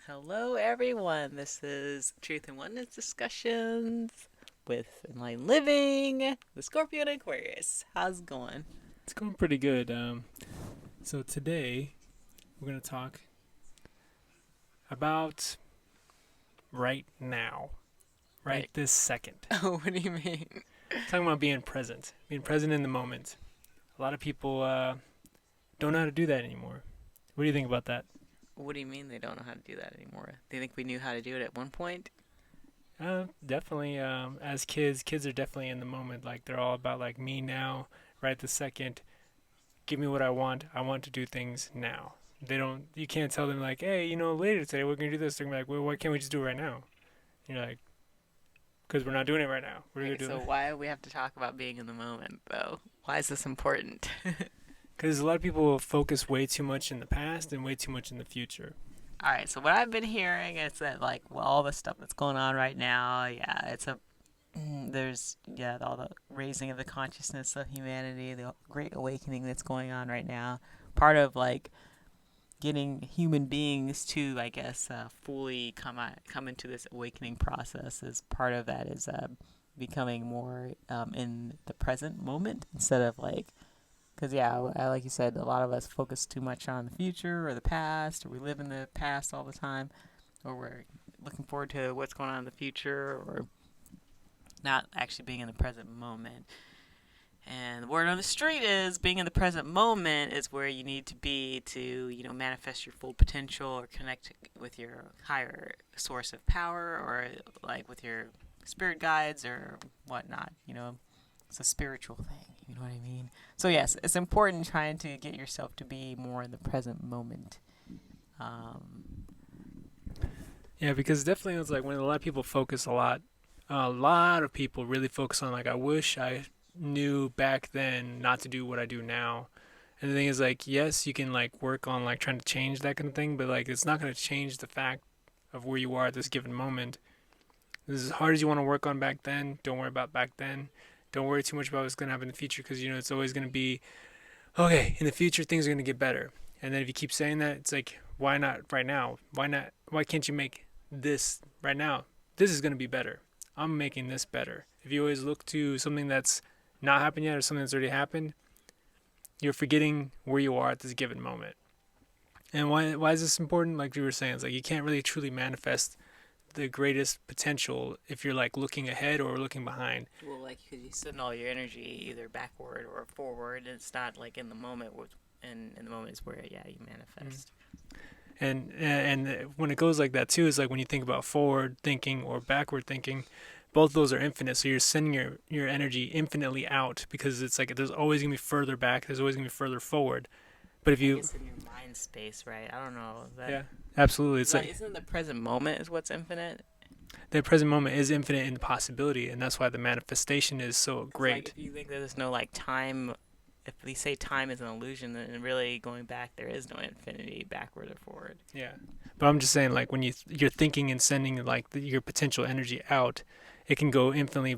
Hello, everyone. This is Truth and Oneness Discussions with Enlightened Living, the Scorpio and Aquarius. How's it going? It's going pretty good. So today we're going to talk about right now, right Right. this second. Oh, what do you mean? Talking about being present in the moment. A lot of people don't know how to do that anymore. What do you think about that? What do you mean they don't know how to do that anymore? They think we knew how to do it at one point? Definitely. As kids are definitely in the moment. Like they're all about like me now, right this second. Give me what I want. I want to do things now. They don't. You can't tell them like, hey, later today we're gonna do this. They're gonna be like, well, why can't we just do it right now? You're like, because we're not doing it right now. We're gonna Right, do so it why do we have to talk about being in the moment, though? Why is this important? because a lot of people focus way too much in the past and way too much in the future. All right, so what I've been hearing is that, like, well, all the stuff that's going on right now, yeah, there's all the raising of the consciousness of humanity, the great awakening that's going on right now. Part of like getting human beings to, I guess, fully come into this awakening process is part of that is becoming more in the present moment instead of like because yeah, like you said, a lot of us focus too much on the future or the past, or we live in the past all the time, or we're looking forward to what's going on in the future, or not actually being in the present moment. And the word on the street is being in the present moment is where you need to be to, manifest your full potential or connect with your higher source of power or like with your spirit guides or whatnot. It's a spiritual thing. You know what I mean? So, yes, it's important trying to get yourself to be more in the present moment. Um, Yeah, because definitely it's like when a lot of people focus a lot of people really focus on like I wish I knew back then not to do what I do now. And the thing is like yes, you can like work on like trying to change that kind of thing, but like it's not going to change the fact of where you are at this given moment. As hard as you want to work on back then, don't worry about back then. Don't worry too much about what's going to happen in the future because it's always going to be okay, in the future things are going to get better. And then if you keep saying that, it's like, why not right now? Why not? Why can't you make this right now? This is going to be better. I'm making this better. If you always look to something that's not happened yet or something that's already happened, you're forgetting where you are at this given moment. And why is this important? Like you were saying, it's like you can't really truly manifest the greatest potential if you're like looking ahead or looking behind. well, like, because you send all your energy either backward or forward, and it's not like in the moment, and in the moment is where, yeah, you Mm. manifest. And when it goes like that too, is like when you think about forward thinking or backward thinking, both of those are infinite. So you're sending your energy infinitely out because it's like there's always gonna be further back. There's always gonna be further forward. But if I you, guess in your mind space, right? I don't know. yeah, absolutely. Is It's that like isn't the present moment is what's infinite? the present moment is infinite in possibility, and that's why the manifestation is so Because like great. if you think that there's no like time, if we say time is an illusion, then really going back there is no infinity backward or forward. Yeah, but I'm just saying like when you're thinking and sending like your potential energy out, it can go infinitely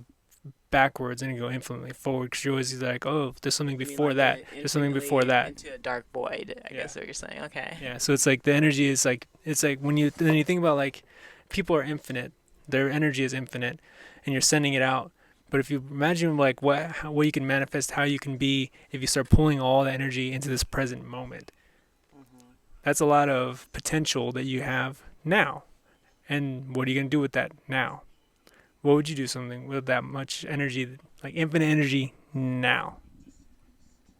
backwards and go infinitely forward because you're always like, oh, there's something You mean before like that. a There's something before infinitely that. into a dark void? I Yeah. guess what you're saying. Okay. Yeah. So it's like the energy is like it's like when you think about like people are infinite, their energy is infinite, and you're sending it out. But if you imagine like what you can manifest, how you can be if you start pulling all the energy into this present moment, Hmm. that's a lot of potential that you have now. And what are you gonna do with that now? What would you do something with that much energy, like infinite energy now?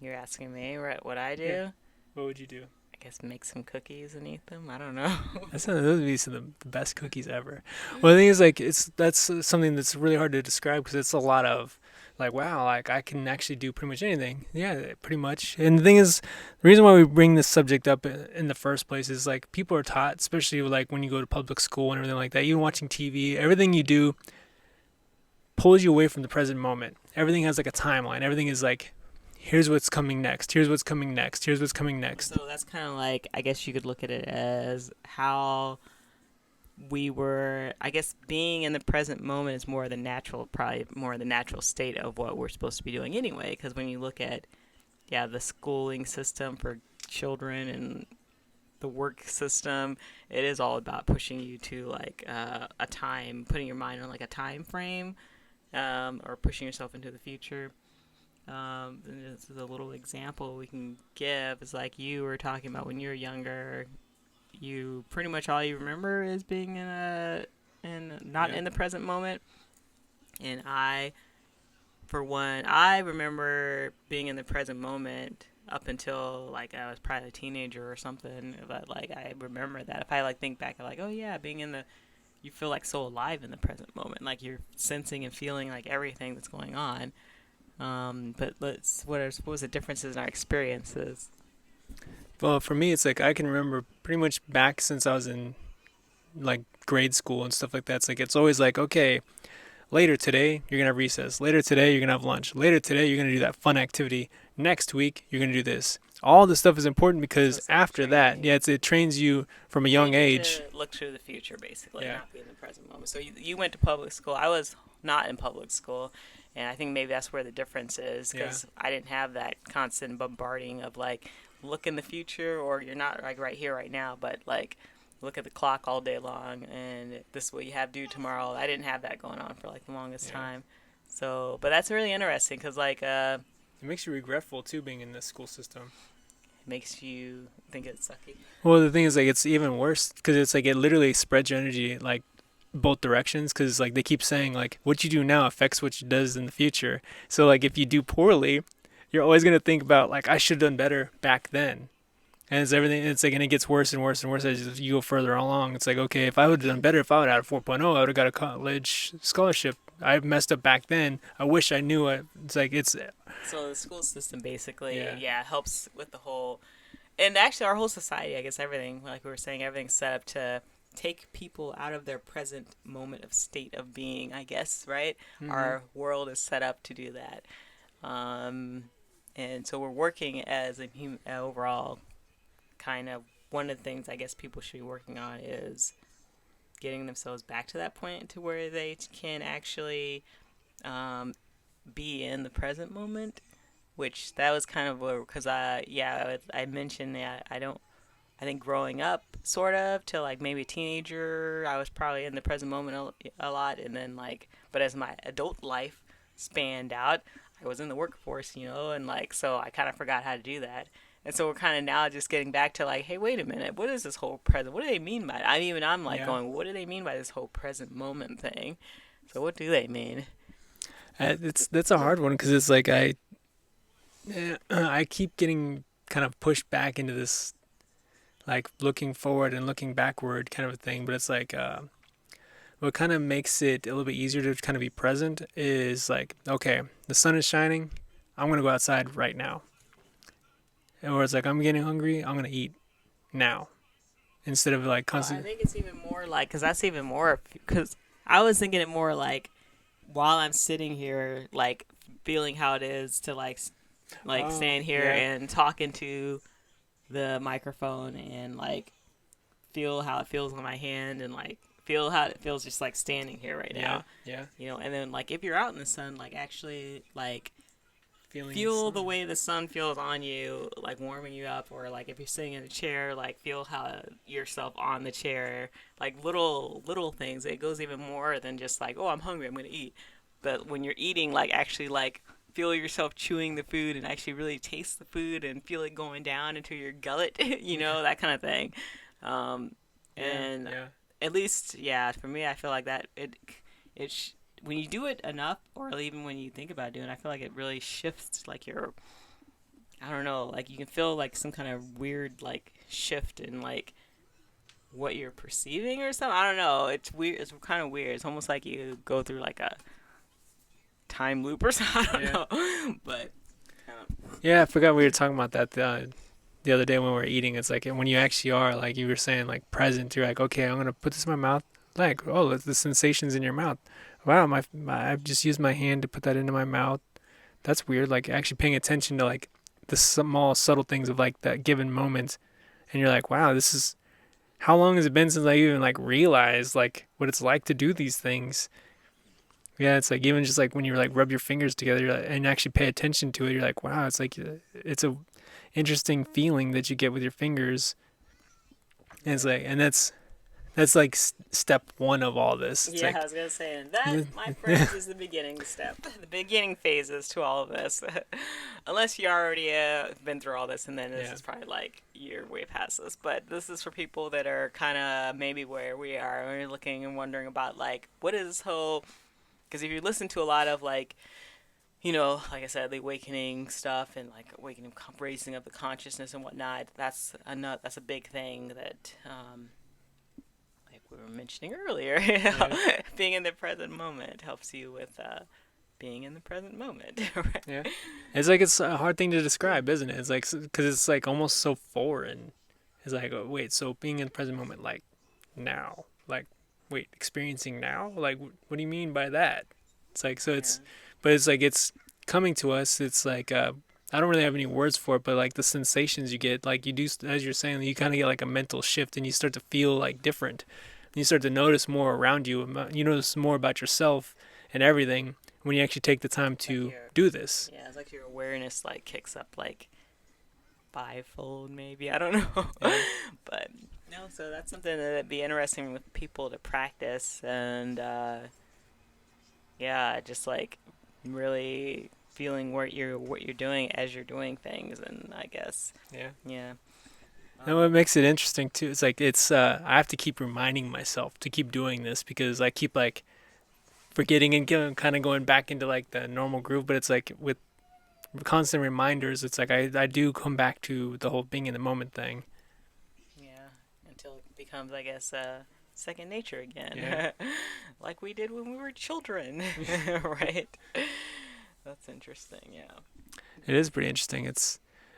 You're asking me what I Yeah. do? What would you do? I guess make some cookies and eat them. I don't know. Those would be some of the best cookies ever. Well, the thing is, like, that's something that's really hard to describe because it's a lot of, like, wow, like I can actually do pretty much anything. Yeah, pretty much. And the thing is, the reason why we bring this subject up in the first place is like people are taught, especially like when you go to public school and everything like that. Even watching TV, everything you do pulls you away from the present moment. Everything has like a timeline. Everything is like, here's what's coming next. Here's what's coming next. Here's what's coming next. So that's kind of like I guess you could look at it as how we were. I guess being in the present moment is more the natural, probably more the natural state of what we're supposed to be doing anyway. Because when you look at the schooling system for children and the work system, it is all about pushing you to like a time, putting your mind on like a time frame, or pushing yourself into the future. And this is a little example we can give is like you were talking about when you were younger. You pretty much all you remember is being in not Yeah. in the present moment. And I, for one, I remember being in the present moment up until like I was probably a teenager or something. But like I remember that if I like think back, I'm like, oh yeah, being in the, you feel like so alive in the present moment, like you're sensing and feeling like everything that's going on. But what was the differences in our experiences? Well, for me, it's like I can remember pretty much back since I was in like grade school and stuff like that. It's like it's always like, okay, later today you're gonna have recess. Later today you're gonna have lunch. Later today you're gonna do that fun activity. Next week you're gonna do this. All this stuff is important So because it's like after that, training. yeah, it trains you from a young Training age. to look to the future, basically, Yeah, not be in the present moment. So you went to public school. I was not in public school, and I think maybe that's where the difference is yeah, because I didn't have that constant bombarding of like look in the future or you're not like right here, right now, but like look at the clock all day long and this is what you have due tomorrow. I didn't have that going on for like the longest yeah. time. So, but that's really interesting because like It makes you regretful too being in the school system. it makes you think it's sucky. Well, the thing is, like, it's even worse because it's like it literally spreads your energy like both directions because like they keep saying like what you do now affects what you does in the future. So like if you do poorly, you're always gonna think about like I should have done better back then. And it's everything. It's like and it gets worse and worse and worse as you go further along. It's like okay, if I would have done better, if I would have had a 4.0, I would have got a college scholarship. I messed up back then. I wish I knew it. It's like it's So the school system basically, yeah, yeah, helps with the whole, and actually our whole society, I guess everything, like we were saying, everything's set up to take people out of their present moment of state of being, I guess, right? hmm, Our world is set up to do that. Um, and so we're working as overall kind of one of the things I guess people should be working on is getting themselves back to that point to where they can actually um, be in the present moment, which that was kind of because I mentioned that I don't, I think growing up sort of till like maybe a teenager I was probably in the present moment a lot, and then like but as my adult life spanned out I was in the workforce, and like so I kind of forgot how to do that. And so we're kind of now just getting back to like, hey, wait a minute, what is this whole present? What do they mean by it? I'm like yeah. going, what do they mean by this whole present moment thing? So what do they mean? It's that's a hard one because it's like I keep getting kind of pushed back into this like looking forward and looking backward kind of a thing. But it's like what kind of makes it a little bit easier to kind of be present is like, okay, the sun is shining. I'm gonna go outside right now. Or it's like I'm getting hungry. I'm gonna eat now instead of like Well, I constantly. think it's even more like, because that's even more, because I was thinking it more like while I'm sitting here, like feeling how it is to like Oh stand here yeah, and talking to the microphone and like feel how it feels on my hand and like feel how it feels just like standing here right yeah, now, yeah. and then like if you're out in the sun, like actually like Feeling the feel the sun. way the sun feels on you, like warming you up, or like if you're sitting in a chair, like feel how yourself on the chair, like little things. It goes even more than just like, oh, I'm hungry, I'm gonna eat. But when you're eating, like actually like feel yourself chewing the food and actually really taste the food and feel it going down into your gullet, Yeah, that kind of thing. Um, yeah, and yeah. at least, yeah, for me, I feel like that when you do it enough, or even when you think about doing it, I feel like it really shifts like your, I don't know, like you can feel like some kind of weird like shift in like what you're perceiving or something. I don't know. It's weird. It's kind of weird. It's almost like you go through like a time loop or something. I don't Yeah. know, but Yeah, I forgot we were talking about that the other day when we were eating. It's like when you actually are, like you were saying, like present, you're like, okay, I'm going to put this in my mouth. Like, oh, the sensations in your mouth. Wow, I've just used my hand to put that into my mouth. That's weird. Like actually paying attention to like the small, subtle things of like that given moment. And you're like, wow, this is, how long has it been since I even like realized like what it's like to do these things? Yeah, it's like even just like when you like rub your fingers together and actually pay attention to it, you're like, wow, it's like it's a interesting feeling that you get with your fingers. And it's like, and that's like step one of all this. It's Yeah, like, I was gonna say, and that, my friends, is the beginning step, the beginning phases to all of this. Unless you already been through all this, and then this Yeah. is probably like you're way past this. But this is for people that are kind of maybe where we are, and you're looking and wondering about like what is this whole. Because if you listen to a lot of like, like I said, the awakening stuff and like awakening, raising of the consciousness and whatnot, that's a big thing that like we were mentioning earlier, Yeah. being in the present moment helps you with being in the present moment. Right? Yeah. It's like it's a hard thing to describe, isn't it? It's like because it's like almost so foreign. It's like, oh, wait, so being in the present moment, like now, like wait, experiencing now, like what do you mean by that? It's like so Yeah. but it's like it's coming to us. It's like I don't really have any words for it, but like the sensations you get, like you do, as you're saying, you kind of get like a mental shift, and you start to feel like different. And you start to notice more around you. You notice more about yourself and everything when you actually take the time It's like to do this. yeah, it's like your awareness like kicks up like fivefold, maybe. I don't know, Yeah. but no. So that's something that'd be interesting with people to practice, and yeah, just like really feeling what you're doing as you're doing things, and I guess Yeah. yeah. And what makes it interesting too, it's like I have to keep reminding myself to keep doing this because I keep like forgetting and kind of going back into like the normal groove. But it's like with constant reminders, it's like I do come back to the whole being in the moment thing. Yeah, until it becomes, I guess, second nature again, Yeah. like we did when we were children, right? That's interesting. Yeah. It is pretty interesting.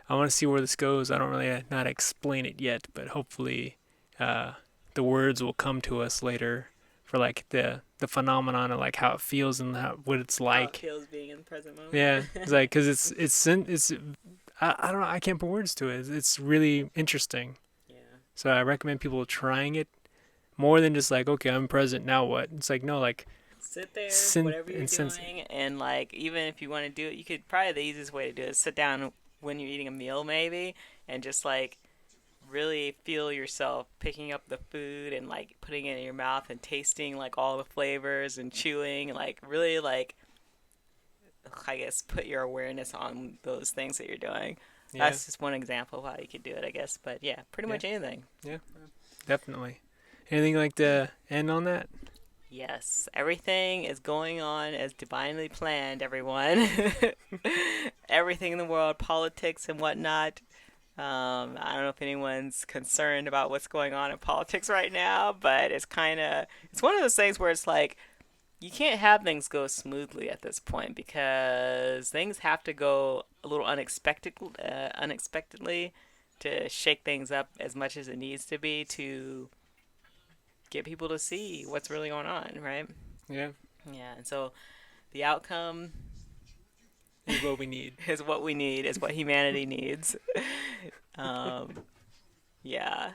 I want to see where this goes. I don't really know how to explain it yet, but hopefully, uh, the words will come to us later for like the phenomenon of like how it feels and what it's How it like. feels being in the present moment. Yeah, it's like because it's I don't know, I can't put words to it. It's really interesting. Yeah. So I recommend people trying it more than just like, okay, I'm present, now what? It's like no, like Sit there, sin whatever you're and sense. doing, and like even if you want to do it, you could probably the easiest way to do it is sit down when you're eating a meal, maybe, and just like really feel yourself picking up the food and like putting it in your mouth and tasting like all the flavors and chewing, like really like I guess put your awareness on those things that you're doing. Yeah, That's just one example of how you could do it, I guess. But yeah, pretty yeah, much anything. yeah, definitely. Anything like to end on that? Yes, everything is going on as divinely planned, everyone. Everything in the world, politics and whatnot. I don't know if anyone's concerned about what's going on in politics right now, but it's one of those things where it's like, you can't have things go smoothly at this point because things have to go a little unexpectedly to shake things up as much as it needs to be to get people to see what's really going on, right? Yeah, Yeah, and so the outcome is what we need. is what we need, is what humanity needs. um, yeah.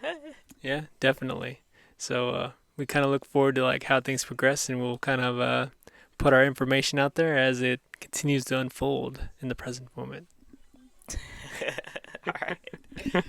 Yeah, definitely. So we kind of look forward to like how things progress, and we'll kind of put our information out there as it continues to unfold in the present moment. All right.